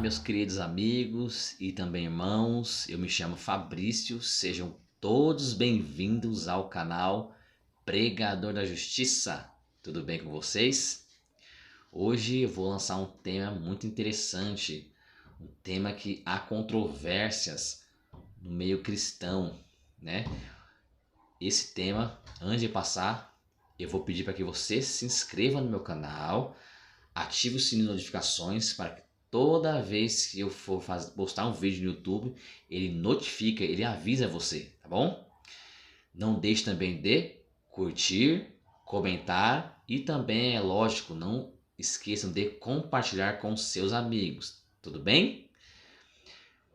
meus queridos amigos e também irmãos, eu me chamo Fabrício, sejam todos bem-vindos ao canal Pregador da Justiça. Tudo bem com vocês? Hoje eu vou lançar um tema muito interessante, um tema que há controvérsias no meio cristão, né? Esse tema, antes de passar, eu vou pedir para que você se inscreva no meu canal, ative o sininho de notificações para que toda vez que eu for postar um vídeo no YouTube, ele notifica, ele avisa você, tá bom? Não deixe também de curtir, comentar e também, é lógico, não esqueçam de compartilhar com seus amigos, tudo bem?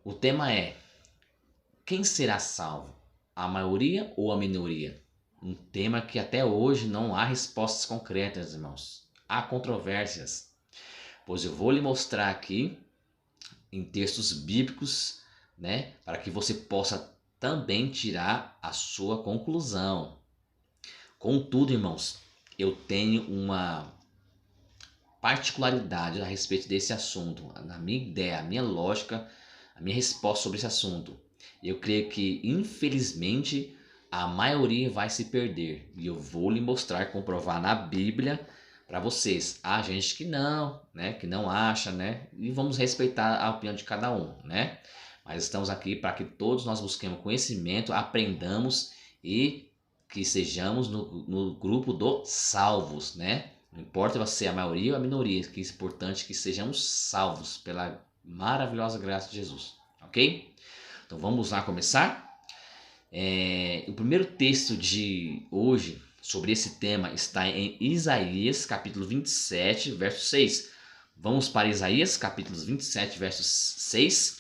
O tema é: quem será salvo? A maioria ou a minoria? Um tema que até hoje não há respostas concretas, irmãos. Há controvérsias. Pois eu vou lhe mostrar aqui em textos bíblicos, né, para que você possa também tirar a sua conclusão. Contudo, irmãos, eu tenho uma particularidade a respeito desse assunto, na minha ideia, a minha lógica, a minha resposta sobre esse assunto. Eu creio que, infelizmente, a maioria vai se perder. E eu vou lhe mostrar, comprovar na Bíblia para vocês. Há gente que não, né, que não acha, né, e vamos respeitar a opinião de cada um, né. Mas estamos aqui para que todos nós busquemos conhecimento, aprendamos e que sejamos no grupo dos salvos, né. Não importa se é a maioria ou a minoria, que é importante que sejamos salvos pela maravilhosa graça de Jesus, ok? Então vamos lá começar. O primeiro texto de hoje sobre esse tema está em Isaías, capítulo 27, verso 6. Vamos para Isaías, capítulo 27, verso 6.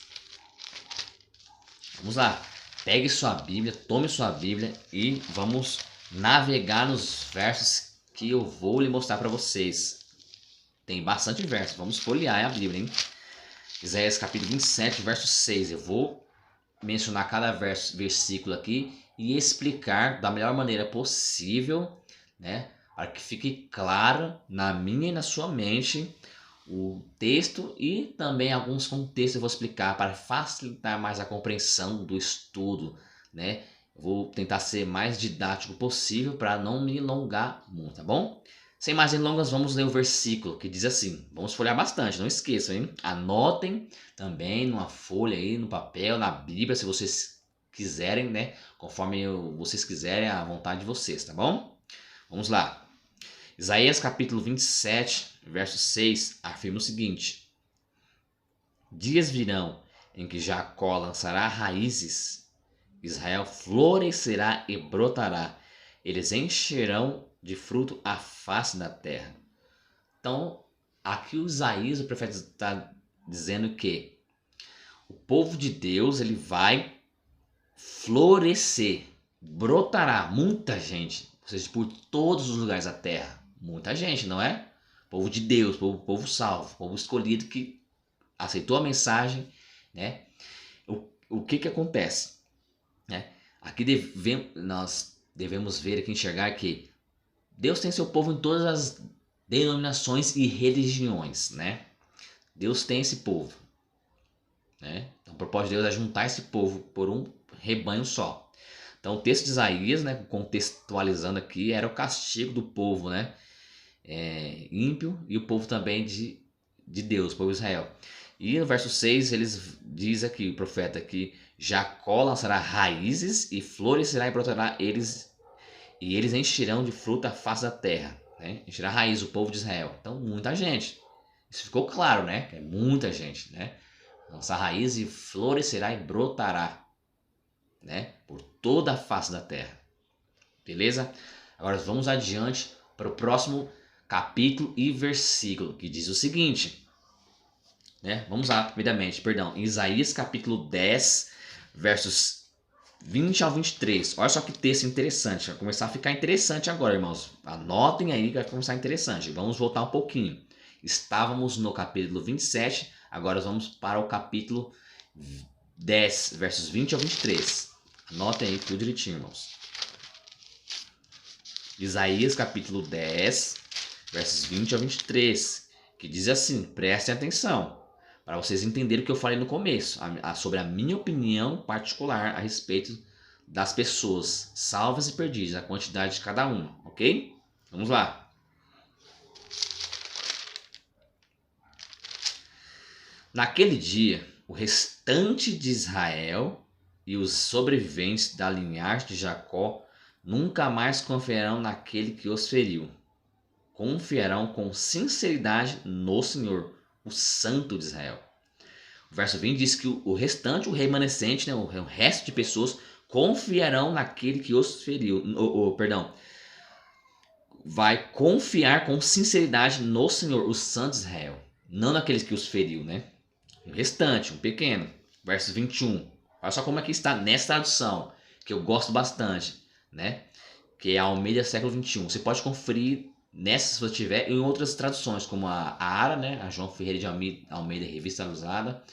Vamos lá. Pegue sua Bíblia, tome sua Bíblia e vamos navegar nos versos que eu vou lhe mostrar para vocês. Tem bastante versos, vamos folhear a Bíblia, hein? Isaías, capítulo 27, verso 6. Eu vou mencionar cada versículo aqui e explicar da melhor maneira possível, né, para que fique claro na minha e na sua mente o texto e também alguns contextos eu vou explicar para facilitar mais a compreensão do estudo, né? Vou tentar ser mais didático possível para não me alongar muito, tá bom? Sem mais delongas, vamos ler o versículo que diz assim. Vamos folhear bastante, não esqueçam, hein? Anotem também numa folha aí, no papel, na Bíblia, se vocês quiserem, né? Conforme vocês quiserem, a vontade de vocês, tá bom? Vamos lá. Isaías capítulo 27, verso 6, afirma o seguinte: dias virão em que Jacó lançará raízes, Israel florescerá e brotará, eles encherão de fruto a face da terra. Então, aqui o Isaías, o profeta, está dizendo que o povo de Deus ele vai florescer, brotará muita gente, ou seja, por todos os lugares da terra. Muita gente, não é? Povo de Deus, povo salvo, povo escolhido que aceitou a mensagem, né? O que acontece? Né? Aqui nós devemos ver aqui, enxergar que Deus tem seu povo em todas as denominações e religiões, né? Deus tem esse povo, né? Então, o propósito de Deus é juntar esse povo por um rebanho só. Então, o texto de Isaías, né, contextualizando aqui, era o castigo do povo, né? Ímpio e o povo também de Deus, o povo de Israel. E no verso 6, diz aqui, o profeta, que Jacó lançará raízes e florescerá e brotará eles encherão de fruta a face da terra, né? Encherá raiz o povo de Israel. Então, muita gente. Isso ficou claro, né? É muita gente, né? Lançar raiz e florescerá e brotará, né? Por toda a face da terra. Beleza? Agora vamos adiante para o próximo capítulo e versículo, que diz o seguinte, né? Vamos lá, rapidamente, perdão. Em Isaías capítulo 10, versos 20 ao 23. Olha só que texto interessante. Vai começar a ficar interessante agora, irmãos. Anotem aí que vai começar interessante. Vamos voltar um pouquinho. Estávamos no capítulo 27. Agora vamos para o capítulo 10, versos 20 ao 23. Anotem aí tudo direitinho, irmãos. Isaías capítulo 10, versos 20 ao 23. Que diz assim, prestem atenção. para vocês entenderem o que eu falei no começo, sobre a minha opinião particular a respeito das pessoas salvas e perdidas, a quantidade de cada uma, ok? Vamos lá. Naquele dia, o restante de Israel e os sobreviventes da linhagem de Jacó nunca mais confiarão naquele que os feriu. Confiarão com sinceridade no Senhor, o Santo de Israel. O verso 20 diz que o restante, o remanescente, né, o resto de pessoas, confiarão naquele que os feriu. Vai confiar com sinceridade no Senhor, o Santo de Israel. Não naqueles que os feriu, né? O restante, um pequeno. Verso 21. Olha só como é que está nessa tradução, que eu gosto bastante, né? Que é a Almeida século 21. Você pode conferir nessa, se você tiver, em outras traduções, como a ARA, né? A João Ferreira de Almeida Revista Atualizada,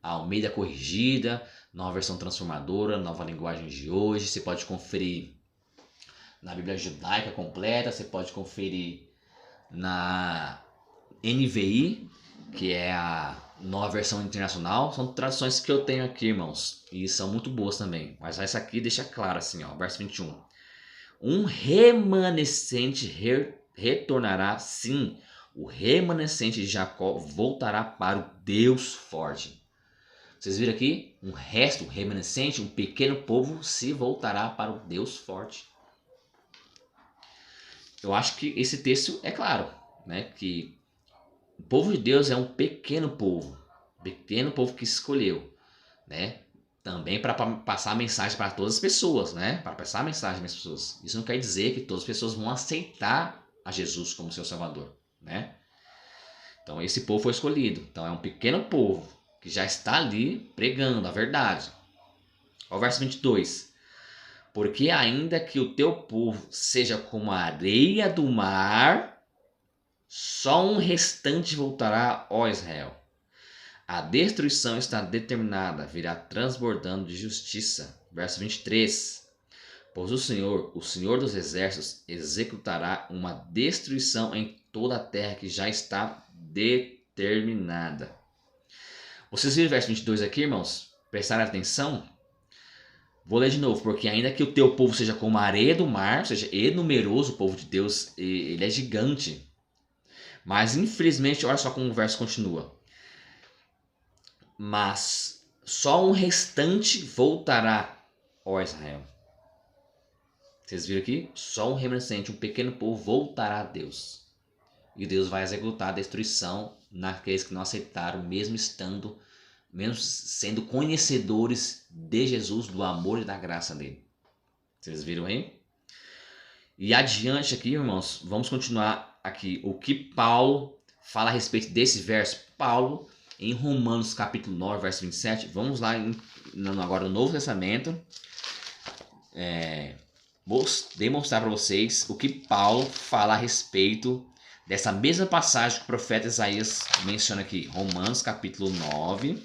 a Almeida Corrigida, Nova Versão Transformadora, Nova Linguagem de Hoje. Você pode conferir na Bíblia Judaica Completa, você pode conferir na NVI, que é a Nova Versão Internacional. São traduções que eu tenho aqui, irmãos, e são muito boas também. Mas essa aqui deixa claro assim, ó, verso 21. Um remanescente retornará, sim, o remanescente de Jacó voltará para o Deus forte. Vocês viram aqui? Um remanescente, um pequeno povo se voltará para o Deus forte. Eu acho que esse texto é claro, né? Que o povo de Deus é um pequeno povo que se escolheu, né? Também para passar a mensagem para todas as pessoas, né? Para passar a mensagem para as pessoas. Isso não quer dizer que todas as pessoas vão aceitar a Jesus como seu Salvador, né? Então esse povo foi escolhido. Então é um pequeno povo que já está ali pregando a verdade. Olha o verso 22. Porque ainda que o teu povo seja como a areia do mar, só um restante voltará, ó Israel. A destruição está determinada, virá transbordando de justiça. Verso 23. Pois o Senhor dos exércitos, executará uma destruição em toda a terra que já está determinada. Vocês viram o verso 22 aqui, irmãos? Prestaram atenção? Vou ler de novo. Porque ainda que o teu povo seja como a areia do mar, ou seja, é numeroso o povo de Deus, ele é gigante. Mas infelizmente, olha só como o verso continua. Mas só um restante voltará, ó Israel. Vocês viram aqui? Só um remanescente, um pequeno povo voltará a Deus. E Deus vai executar a destruição naqueles que não aceitaram, mesmo sendo conhecedores de Jesus, do amor e da graça dele. Vocês viram aí? E adiante aqui, irmãos, vamos continuar aqui. O que Paulo fala a respeito desse verso. Paulo, em Romanos capítulo 9, verso 27. Vamos lá agora no Novo Testamento. Vou demonstrar para vocês o que Paulo fala a respeito dessa mesma passagem que o profeta Isaías menciona aqui. Romanos capítulo 9,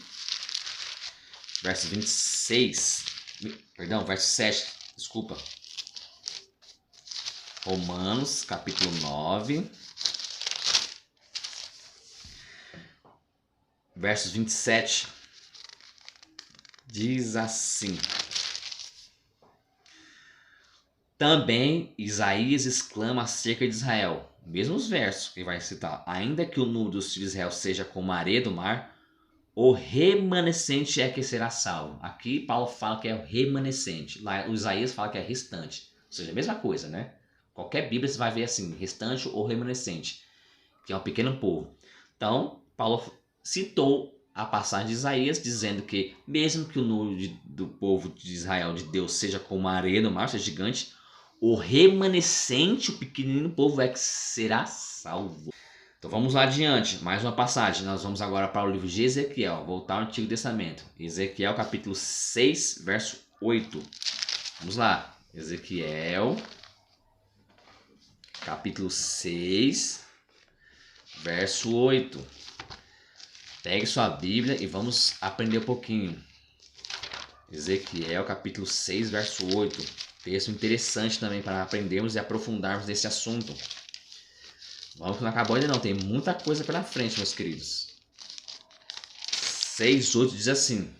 verso 26. Perdão, verso 7. Desculpa. Romanos capítulo 9, versos 27. Diz assim. Também Isaías exclama acerca de Israel. Mesmos versos que vai citar. Ainda que o número dos filhos de Israel seja como a areia do mar, o remanescente é que será salvo. Aqui Paulo fala que é o remanescente. Lá o Isaías fala que é restante. Ou seja, a mesma coisa, né? Qualquer Bíblia você vai ver assim, restante ou remanescente, que é um pequeno povo. Então, Paulo citou a passagem de Isaías, dizendo que mesmo que o número do povo de Israel, de Deus, seja como a areia do mar, seja gigante, o remanescente, o pequenino povo é que será salvo. Então vamos lá adiante, mais uma passagem. Nós vamos agora para o livro de Ezequiel, voltar ao Antigo Testamento. Ezequiel capítulo 6, verso 8. Vamos lá. Ezequiel capítulo 6, verso 8. Pegue sua Bíblia e vamos aprender um pouquinho. Ezequiel capítulo 6, verso 8. Texto interessante também para aprendermos e aprofundarmos nesse assunto. Vamos que não acabou ainda não, tem muita coisa pela frente, meus queridos. 6:8 diz assim.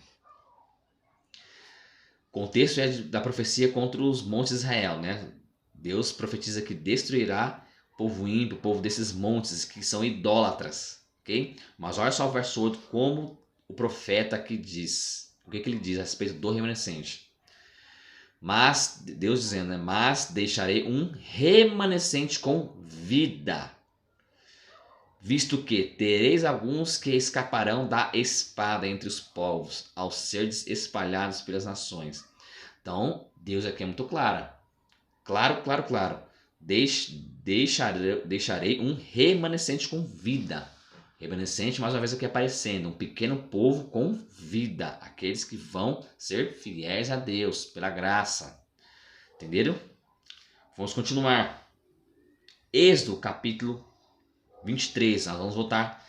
O contexto é da profecia contra os montes de Israel, né? Deus profetiza que destruirá o povo ímpio, o povo desses montes que são idólatras, ok? Mas olha só o verso 8, como o profeta aqui diz. O que ele diz a respeito do remanescente? Mas, Deus dizendo, né? Mas deixarei um remanescente com vida, visto que tereis alguns que escaparão da espada entre os povos, ao serdes espalhados pelas nações. Então, Deus aqui é muito claro. Claro. Deixarei um remanescente com vida. Remanescente, mais uma vez aqui aparecendo, um pequeno povo com vida. Aqueles que vão ser fiéis a Deus, pela graça. Entenderam? Vamos continuar. Êxodo, capítulo 23. Nós vamos voltar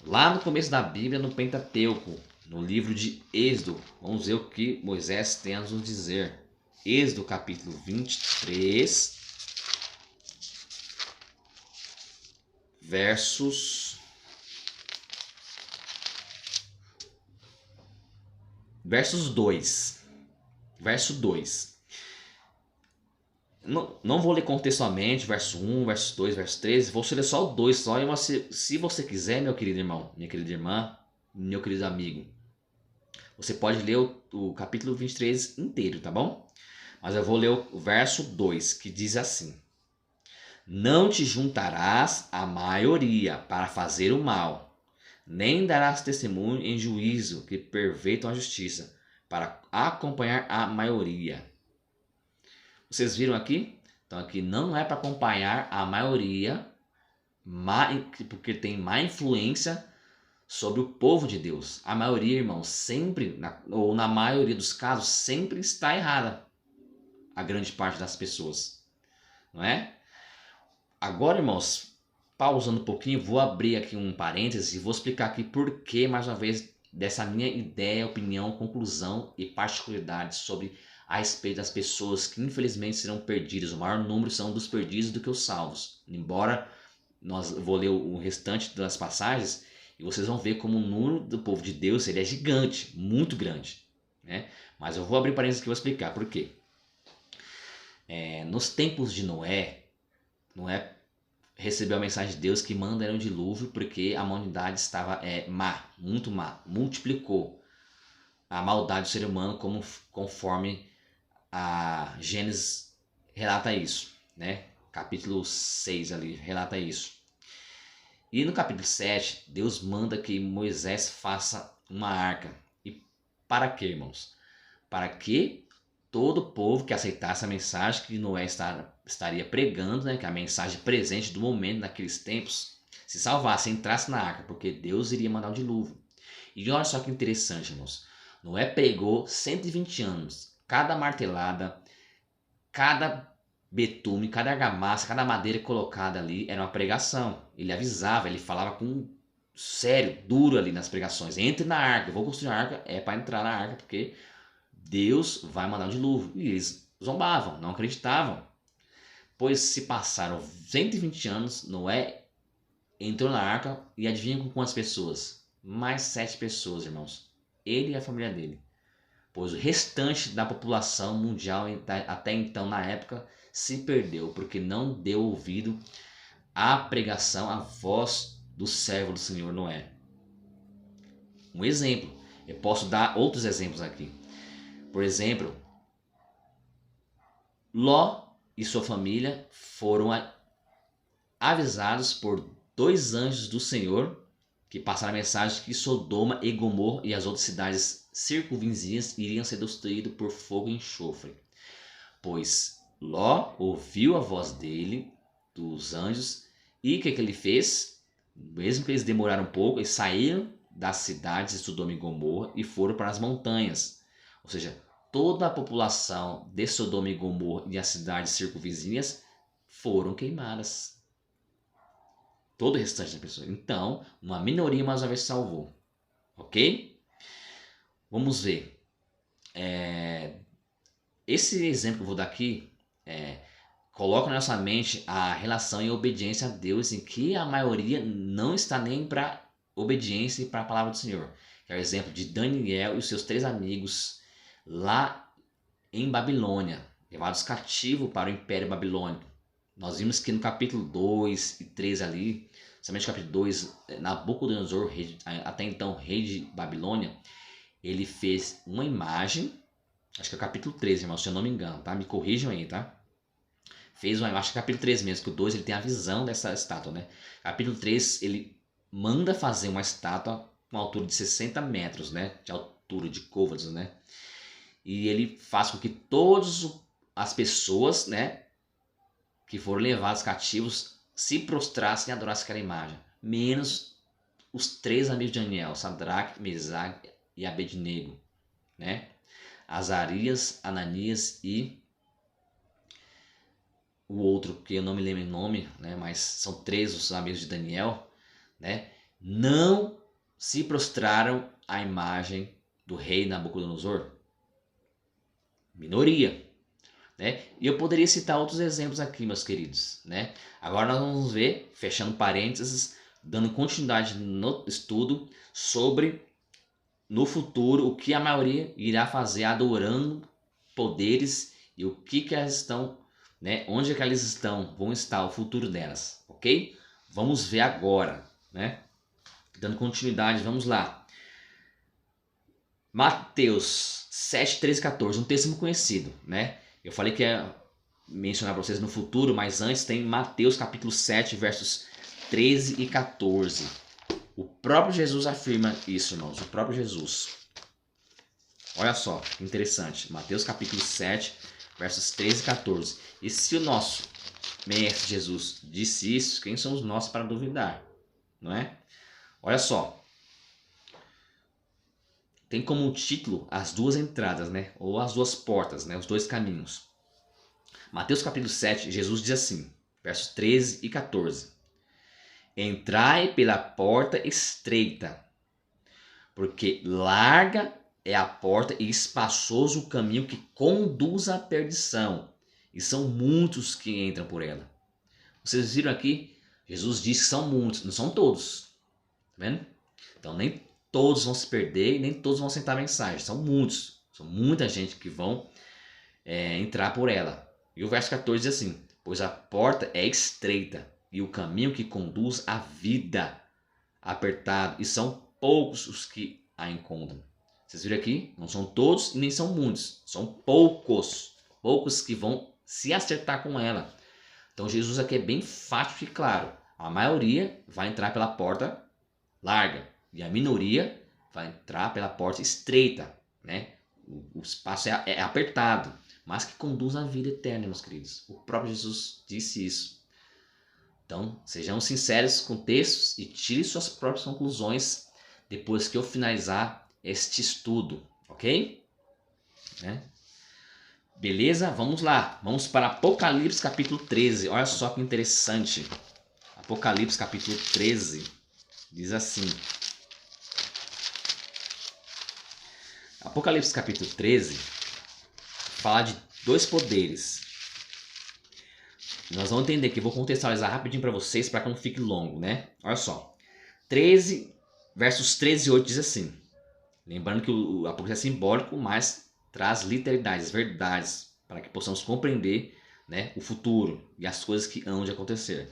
lá no começo da Bíblia, no Pentateuco, no livro de Êxodo. Vamos ver o que Moisés tem a nos dizer. Êxodo, capítulo 23, verso 2. Verso 2. Não vou ler contextualmente, verso 1, verso 2, verso 3. Vou ler só o 2. Só. Se você quiser, meu querido irmão, minha querida irmã, meu querido amigo, você pode ler o capítulo 23 inteiro, tá bom? Mas eu vou ler o verso 2, que diz assim. Não te juntarás à maioria para fazer o mal, nem darás testemunho em juízo que pervertam a justiça, para acompanhar a maioria. Vocês viram aqui? Então aqui não é para acompanhar a maioria, porque tem má influência sobre o povo de Deus. A maioria, irmão, sempre, ou na maioria dos casos, sempre está errada. A grande parte das pessoas, não é? Agora, irmãos, pausando um pouquinho, vou abrir aqui um parênteses e vou explicar aqui por que, mais uma vez, dessa minha ideia, opinião, conclusão e particularidade sobre a respeito das pessoas que infelizmente serão perdidas. O maior número são dos perdidos do que os salvos. Embora vou ler o restante das passagens e vocês vão ver como o número do povo de Deus ele é gigante, muito grande, né? Mas eu vou abrir parênteses aqui e vou explicar por quê. Nos tempos de Noé recebeu a mensagem de Deus que manda um dilúvio porque a humanidade estava má, muito má, multiplicou a maldade do ser humano conforme a Gênesis relata isso, né? Capítulo 6 ali relata isso. E no capítulo 7, Deus manda que Moisés faça uma arca. E para quê, irmãos? Para que todo o povo que aceitasse a mensagem que Noé estaria pregando, né, que é a mensagem presente do momento naqueles tempos, se salvasse, entrasse na arca, porque Deus iria mandar um dilúvio. E olha só que interessante, irmãos. Noé pregou 120 anos. Cada martelada, cada betume, cada argamassa, cada madeira colocada ali era uma pregação. Ele avisava, ele falava com sério, duro ali nas pregações. Entre na arca, eu vou construir a arca, é para entrar na arca, porque Deus vai mandar um dilúvio. E eles zombavam, não acreditavam. Pois se passaram 120 anos, Noé entrou na arca e adivinha com quantas pessoas? Mais 7 pessoas, irmãos. Ele e a família dele. Pois o restante da população mundial até então, na época, se perdeu, porque não deu ouvido à pregação, à voz do servo do Senhor Noé. Um exemplo. Eu posso dar outros exemplos aqui. Por exemplo, Ló e sua família foram avisados por 2 anjos do Senhor que passaram a mensagem que Sodoma e Gomorra e as outras cidades circunvizinhas iriam ser destruídas por fogo e enxofre. Pois Ló ouviu a voz dele, dos anjos, e o que ele fez? Mesmo que eles demoraram um pouco, eles saíram das cidades de Sodoma e Gomorra e foram para as montanhas. Ou seja, toda a população de Sodoma e Gomorra e as cidades circunvizinhas foram queimadas. Todo o restante da pessoa. Então, uma minoria mais uma vez salvou. Ok? Vamos ver. Esse exemplo que eu vou dar aqui coloca na nossa mente a relação em obediência a Deus, em que a maioria não está nem para obediência e para a palavra do Senhor. que é o exemplo de Daniel e os seus 3 amigos lá em Babilônia, levados cativos para o Império Babilônico. Nós vimos que no capítulo 2 e 3 ali, somente no capítulo 2, Nabucodonosor, até então rei de Babilônia, ele fez uma imagem, acho que é o capítulo 13, irmão, se eu não me engano, tá? Me corrijam aí, tá? Fez uma, acho que é o capítulo 3 mesmo, que o 2 ele tem a visão dessa estátua, né? Capítulo 3, ele manda fazer uma estátua com altura de 60 metros, né? De altura, de côvados, né? E ele faz com que todas as pessoas, né, que foram levados cativos se prostrassem e adorassem aquela imagem, menos os 3 amigos de Daniel, Sadraque, Mesaque e Abednego, né? Azarias, Ananias e o outro, que eu não me lembro o nome, né? Mas são 3 os amigos de Daniel, né? Não se prostraram à imagem do rei Nabucodonosor. Minoria. Né? E eu poderia citar outros exemplos aqui, meus queridos. Né? Agora nós vamos ver, fechando parênteses, dando continuidade no estudo sobre, no futuro, o que a maioria irá fazer adorando poderes e o que elas estão, né? Onde é que elas estão, vão estar, o futuro delas, ok? Vamos ver agora, né? Dando continuidade, vamos lá. Mateus 7, 13 e 14, um texto muito conhecido, né? Eu falei que ia mencionar para vocês no futuro, mas antes tem Mateus capítulo 7, versos 13 e 14. O próprio Jesus afirma isso, irmãos. O próprio Jesus. Olha só, que interessante. Mateus capítulo 7, versos 13 e 14. E se o nosso mestre Jesus disse isso, quem somos nós para duvidar? Não é? Olha só. Tem como título as 2 entradas, né? Ou as 2 portas, né? Os 2 caminhos. Mateus capítulo 7, Jesus diz assim, versos 13 e 14. Entrai pela porta estreita, porque larga é a porta e espaçoso o caminho que conduz à perdição, e são muitos que entram por ela. Vocês viram aqui? Jesus diz que são muitos, não são todos. Tá vendo? Então nem todos vão se perder e nem todos vão aceitar a mensagem. São muitos. São muita gente que vão entrar por ela. E o verso 14 diz assim: pois a porta é estreita e o caminho que conduz à vida apertado, e são poucos os que a encontram. Vocês viram aqui? Não são todos e nem são muitos. São poucos. Poucos que vão se acertar com ela. Então Jesus aqui é bem fácil e claro. A maioria vai entrar pela porta larga e a minoria vai entrar pela porta estreita, né? O espaço é apertado, mas que conduz à vida eterna, meus queridos. O próprio Jesus disse isso. Então, sejamos sinceros com textos e tire suas próprias conclusões depois que eu finalizar este estudo, ok? Né? Beleza? Vamos lá. Vamos para Apocalipse capítulo 13. Olha só que interessante. Apocalipse capítulo 13 diz assim. Apocalipse capítulo 13 fala de 2 poderes. Nós vamos entender aqui, vou contextualizar rapidinho para vocês para que não fique longo, né? Olha só. 13, versos 13 e 8 diz assim. Lembrando que o Apocalipse é simbólico, mas traz literalidades, verdades, para que possamos compreender, né, o futuro e as coisas que hão de acontecer.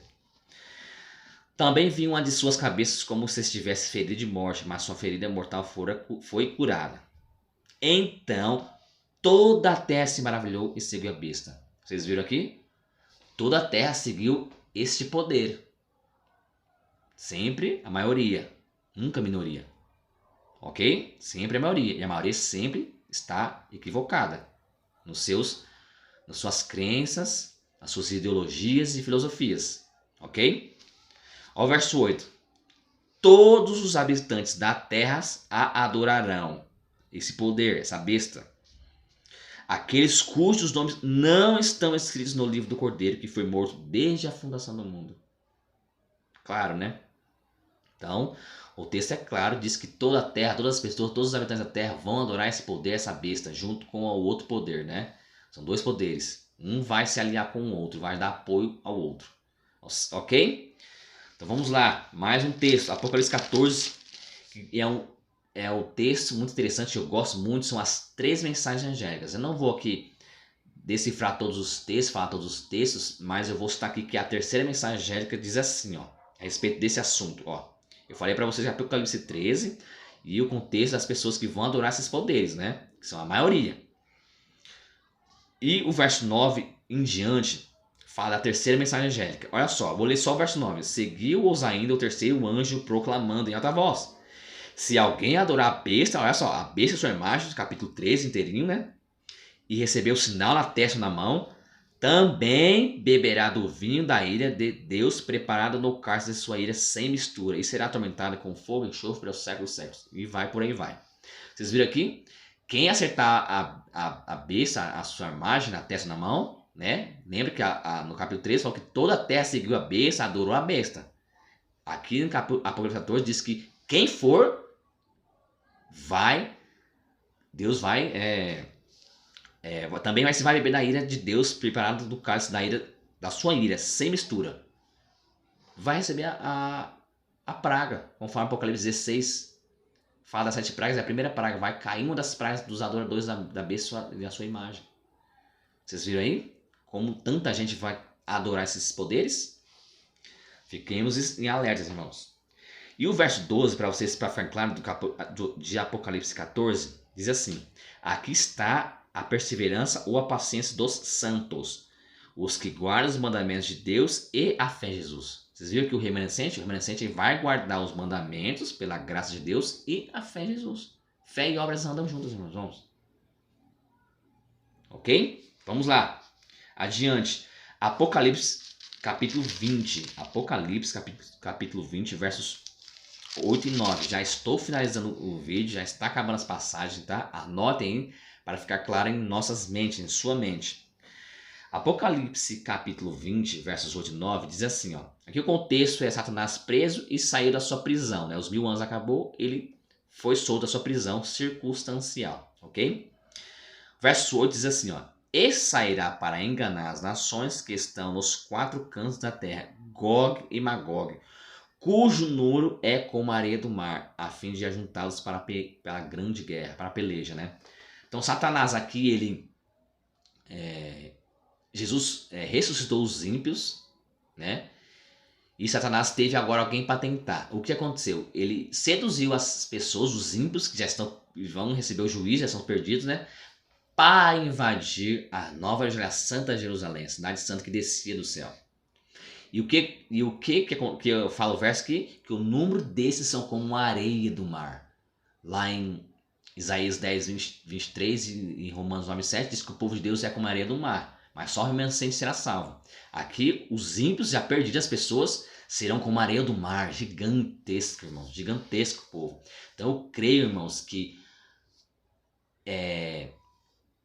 Também vi uma de suas cabeças como se estivesse ferida de morte, mas sua ferida mortal foi curada. Então toda a terra se maravilhou e seguiu a besta. Vocês viram aqui? Toda a terra seguiu este poder. Sempre a maioria, nunca a minoria. Ok? Sempre a maioria. E a maioria sempre está equivocada nas suas crenças, nas suas ideologias e filosofias. Ok? Olha o verso 8. Todos os habitantes da terra a adorarão. Esse poder, essa besta. Aqueles cujos nomes não estão escritos no livro do Cordeiro, que foi morto desde a fundação do mundo. Claro, né? Então, o texto é claro, diz que toda a terra, todas as pessoas, todos os habitantes da terra vão adorar esse poder, essa besta, junto com o outro poder, né? São 2 poderes. Um vai se aliar com o outro, vai dar apoio ao outro. Ok? Então vamos lá, mais um texto, Apocalipse 14, que é é o texto muito interessante, eu gosto muito, são as 3 mensagens angélicas. Eu não vou aqui decifrar todos os textos, falar todos os textos, mas eu vou citar aqui que a terceira mensagem angélica diz assim, ó, a respeito desse assunto, ó. Eu falei para vocês de Apocalipse 13 e o contexto das pessoas que vão adorar esses poderes, né? Que são a maioria. E o verso 9 em diante fala da terceira mensagem angélica. Olha só, vou ler só o verso 9. Seguiu-os ainda o terceiro anjo proclamando em alta voz: se alguém adorar a besta, olha só, a besta é sua imagem, capítulo 13 inteirinho, né? E receber o sinal na testa ou na mão, também beberá do vinho da ira de Deus preparado no cálice de sua ira sem mistura, e será atormentado com fogo e enxofre aos séculos dos séculos. E vai por aí vai. Vocês viram aqui? Quem acertar a besta, a sua imagem na testa ou na mão, né? Lembra que no capítulo 13 falou que toda a terra seguiu a besta, adorou a besta. Aqui no Apocalipse 14 diz que quem for, Deus vai, também vai se vai beber da ira de Deus, preparado do cálice da ira, da sua ira, sem mistura. Vai receber a praga, conforme Apocalipse 16 fala das 7 pragas. A primeira praga vai cair uma das pragas dos adoradores da besta e da sua imagem. Vocês viram aí como tanta gente vai adorar esses poderes? Fiquemos em alertas, irmãos. E o verso 12, para vocês, para ficar claro, de Apocalipse 14, diz assim: aqui está a perseverança ou a paciência dos santos, os que guardam os mandamentos de Deus e a fé em Jesus. Vocês viram que o remanescente vai guardar os mandamentos pela graça de Deus e a fé em Jesus. Fé e obras andam juntas, irmãos. Vamos. Ok? Vamos lá. Adiante. Apocalipse capítulo 20. Apocalipse capítulo 20, versos 8 e 9. Já estou finalizando o vídeo, já está acabando as passagens, tá? Anotem aí para ficar claro em nossas mentes, em sua mente. Apocalipse capítulo 20, versos 8 e 9, diz assim, ó. Aqui o contexto é Satanás preso e saiu da sua prisão, né? Os 1000 anos acabou, ele foi solto da sua prisão circunstancial, ok? Verso 8 diz assim, ó. E sairá para enganar as nações que estão nos 4 cantos da terra, Gog e Magog, cujo número é como a areia do mar, a fim de ajuntá-los para a grande guerra, para a peleja, né? Então Satanás aqui, Jesus ressuscitou os ímpios, né? E Satanás teve agora alguém para tentar. O que aconteceu? Ele seduziu as pessoas, os ímpios, que já vão receber o juízo, já estão perdidos, né? Para invadir a nova Santa Jerusalém, a cidade santa que descia do céu. E o que eu falo o verso aqui? Que o número desses são como a areia do mar. Lá em Isaías 10, 23 e em Romanos 9, 7 diz que o povo de Deus é como a areia do mar, mas só o remanescente será salvo. Aqui, os ímpios já perdidos, as pessoas, serão como a areia do mar, gigantesco, irmãos, gigantesco povo. Então eu creio, irmãos, que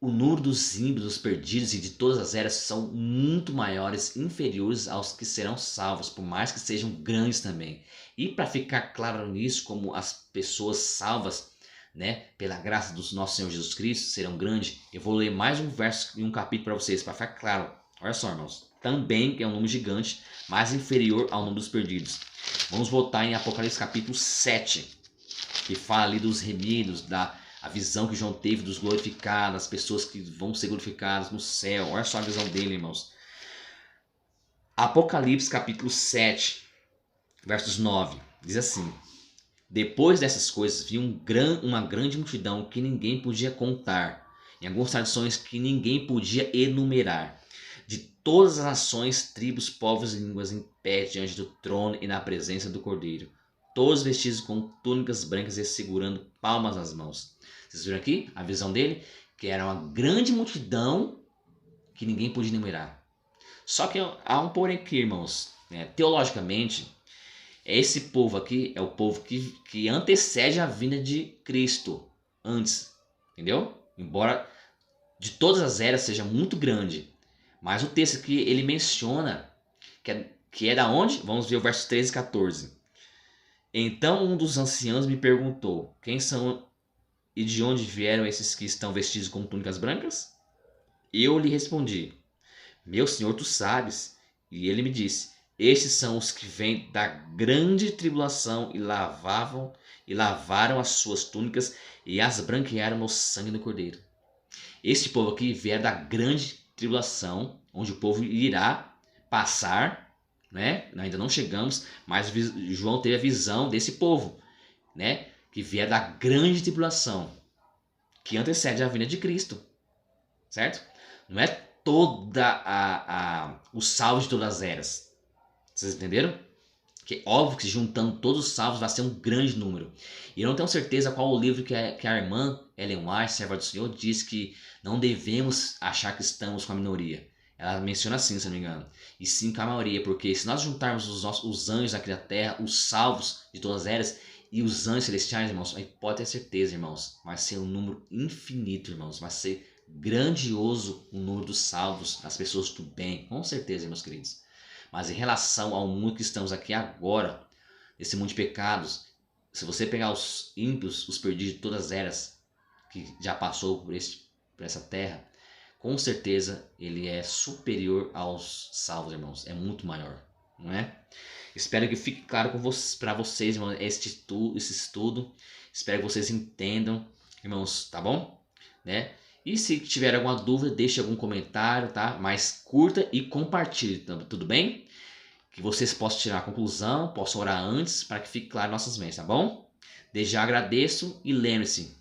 o número dos ímpios, dos perdidos e de todas as eras são muito maiores, inferiores aos que serão salvos, por mais que sejam grandes também. E para ficar claro nisso, como as pessoas salvas, né, pela graça do nosso Senhor Jesus Cristo serão grandes, eu vou ler mais um verso e um capítulo para vocês, para ficar claro. Olha só, irmãos, também é um número gigante, mas inferior ao número dos perdidos. Vamos voltar em Apocalipse capítulo 7, que fala ali dos remidos, a visão que João teve dos glorificados, as pessoas que vão ser glorificadas no céu. Olha só a visão dele, irmãos. Apocalipse capítulo 7, versos 9, diz assim: depois dessas coisas vi uma grande multidão que ninguém podia contar, em algumas traduções que ninguém podia enumerar, de todas as nações, tribos, povos e línguas, em pé diante do trono e na presença do Cordeiro, todos vestidos com túnicas brancas e segurando palmas nas mãos. Vocês viram aqui a visão dele? Que era uma grande multidão que ninguém podia enumerar. Só que há um porém aqui, irmãos. Teologicamente, esse povo aqui é o povo que antecede a vinda de Cristo antes. Entendeu? Embora de todas as eras seja muito grande. Mas o texto aqui, ele menciona que é da onde? Vamos ver o verso 13 e 14. Então um dos anciãos me perguntou: quem são e de onde vieram esses que estão vestidos com túnicas brancas? Eu lhe respondi: meu senhor, tu sabes. E ele me disse: estes são os que vêm da grande tribulação e lavavam e lavaram as suas túnicas e as branquearam no sangue do Cordeiro. Este povo aqui vier da grande tribulação, onde o povo irá passar, né? Ainda não chegamos, mas João teve a visão desse povo, né? Que vier da grande tribulação, que antecede a vinda de Cristo, certo? Não é os salvos de todas as eras. Vocês entenderam? Que é óbvio que juntando todos os salvos vai ser um grande número. E eu não tenho certeza qual o livro que a irmã Ellen White, serva do Senhor, diz que não devemos achar que estamos com a minoria. Ela menciona assim, se não me engano. E sim com a maioria, porque se nós juntarmos os anjos aqui da terra, os salvos de todas as eras e os anjos celestiais, irmãos, aí pode ter certeza, irmãos, vai ser um número infinito, irmãos. Vai ser grandioso o número dos salvos, das pessoas do bem, com certeza, meus queridos. Mas em relação ao mundo que estamos aqui agora, esse mundo de pecados, se você pegar os ímpios, os perdidos de todas as eras que já passou por essa terra, com certeza ele é superior aos salvos, irmãos. É muito maior, não é? Espero que fique claro para vocês, irmãos, esse estudo. Espero que vocês entendam, irmãos, tá bom? Né? E se tiver alguma dúvida, deixe algum comentário, tá? Mas curta e compartilhe, tudo bem? Que vocês possam tirar a conclusão, possam orar antes, para que fique claro em nossas mentes, tá bom? Desde já agradeço e lembre-se,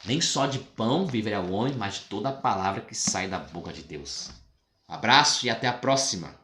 nem só de pão viverá o homem, mas de toda a palavra que sai da boca de Deus. Um abraço e até a próxima!